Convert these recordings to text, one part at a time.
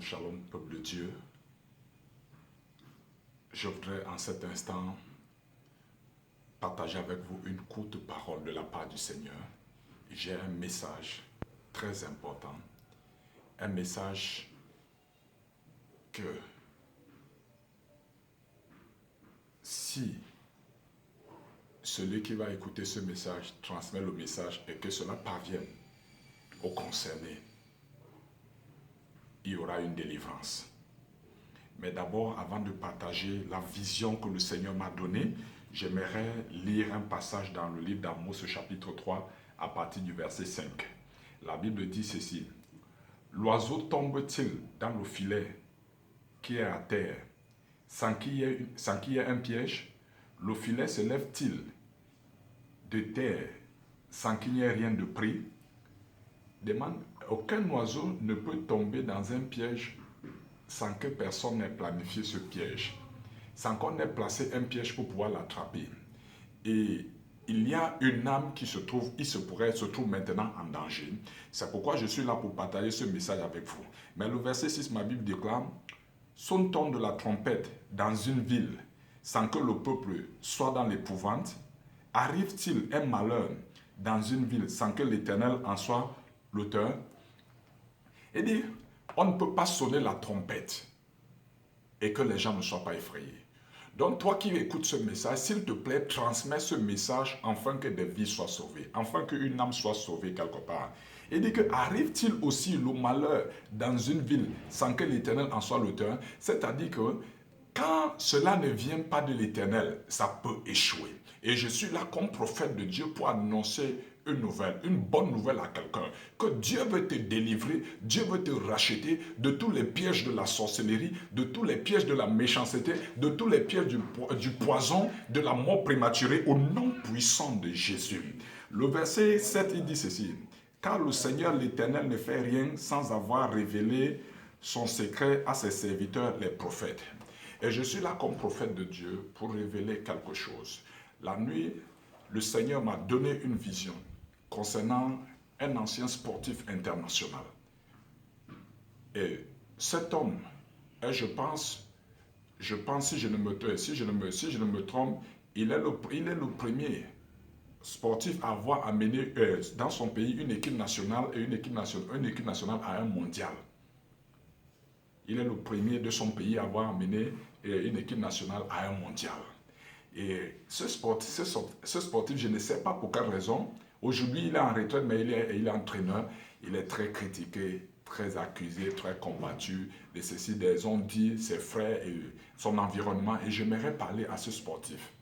Shalom, peuple de Dieu. Je voudrais en cet instant partager avec vous une courte parole de la part du Seigneur. J'ai un message très important. Un message que si celui qui va écouter ce message transmet le message et que cela parvienne aux concernés, il y aura une délivrance. Mais d'abord, avant de partager la vision que le Seigneur m'a donnée, j'aimerais lire un passage dans le livre d'Amos, chapitre 3, à partir du verset 5. La Bible dit ceci: l'oiseau tombe-t-il dans le filet qui est à terre sans qu'il y ait un piège? Le filet se lève-t-il de terre sans qu'il n'y ait rien de pris? Aucun oiseau ne peut tomber dans un piège sans que personne n'ait planifié ce piège, sans qu'on ait placé un piège pour pouvoir l'attraper. Et il y a une âme qui se trouve maintenant en danger. C'est pourquoi je suis là pour partager ce message avec vous. Mais le verset 6, ma Bible déclare: sonne-t-on de la trompette dans une ville sans que le peuple soit dans l'épouvante? Arrive-t-il un malheur dans une ville sans que l'Éternel en soit l'auteur? Il dit, on ne peut pas sonner la trompette et que les gens ne soient pas effrayés. Donc toi qui écoutes ce message, s'il te plaît, transmets ce message afin que des vies soient sauvées, afin qu'une âme soit sauvée quelque part. Il dit que arrive-t-il aussi le malheur dans une ville sans que l'Éternel en soit l'auteur? C'est-à-dire que quand cela ne vient pas de l'Éternel, ça peut échouer. Et je suis là comme prophète de Dieu pour annoncer une nouvelle, une bonne nouvelle à quelqu'un. Que Dieu veut te délivrer, Dieu veut te racheter de tous les pièges de la sorcellerie, de tous les pièges de la méchanceté, de tous les pièges du poison, de la mort prématurée, au nom puissant de Jésus. Le verset 7, il dit ceci: car le Seigneur l'Éternel ne fait rien sans avoir révélé son secret à ses serviteurs, les prophètes. Et je suis là comme prophète de Dieu pour révéler quelque chose. La nuit, le Seigneur m'a donné une vision concernant un ancien sportif international. Et cet homme, et je pense si je ne me trompe, il est le premier sportif à avoir amené dans son pays une équipe nationale et une équipe nationale à un mondial. Il est le premier de son pays à avoir amené une équipe nationale à un mondial. Et ce sportif, je ne sais pas pour quelle raison, aujourd'hui il est en retraite, mais il est entraîneur. Il est très critiqué, très accusé, très combattu. De ceci, des ont dit ses frères et son environnement. Et j'aimerais parler à ce sportif.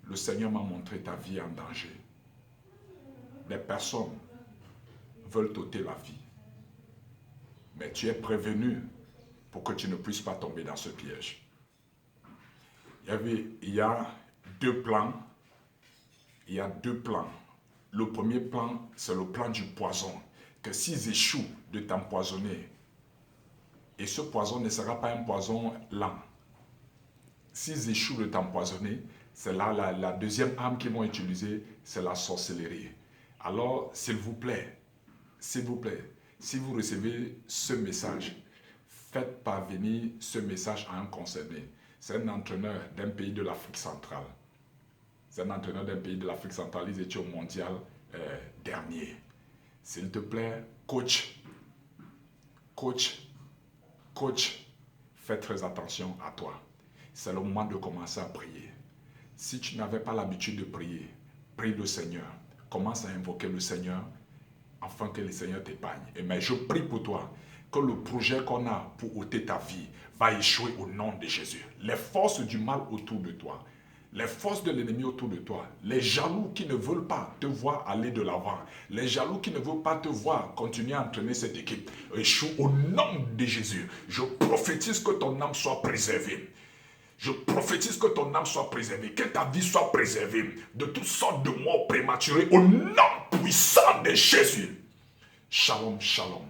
Le Seigneur m'a montré ta vie en danger. Les personnes veulent t'ôter la vie. Mais tu es prévenu pour que tu ne puisses pas tomber dans ce piège. Il y a deux plans. Il y a deux plans. Le premier plan, c'est le plan du poison. Que s'ils échouent de t'empoisonner, et ce poison ne sera pas un poison lent. S'ils échouent de t'empoisonner, c'est là la deuxième arme qu'ils vont utiliser, c'est la sorcellerie. Alors, s'il vous plaît, si vous recevez ce message, faites parvenir ce message à un concerné. C'est un entraîneur d'un pays de l'Afrique centrale. Ils étaient au mondial dernier. S'il te plaît, coach, fais très attention à toi. C'est le moment de commencer à prier. Si tu n'avais pas l'habitude de prier, prie le Seigneur. Commence à invoquer le Seigneur afin que le Seigneur t'épargne. Mais je prie pour toi que le projet qu'on a pour ôter ta vie va échouer au nom de Jésus. Les forces du mal autour de toi, les forces de l'ennemi autour de toi, les jaloux qui ne veulent pas te voir aller de l'avant, les jaloux qui ne veulent pas te voir continuer à entraîner cette équipe, échouent au nom de Jésus. Je prophétise que ton âme soit préservée. Je prophétise que ton âme soit préservée, que ta vie soit préservée de toutes sortes de morts prématurées au nom puissant de Jésus. Shalom, shalom.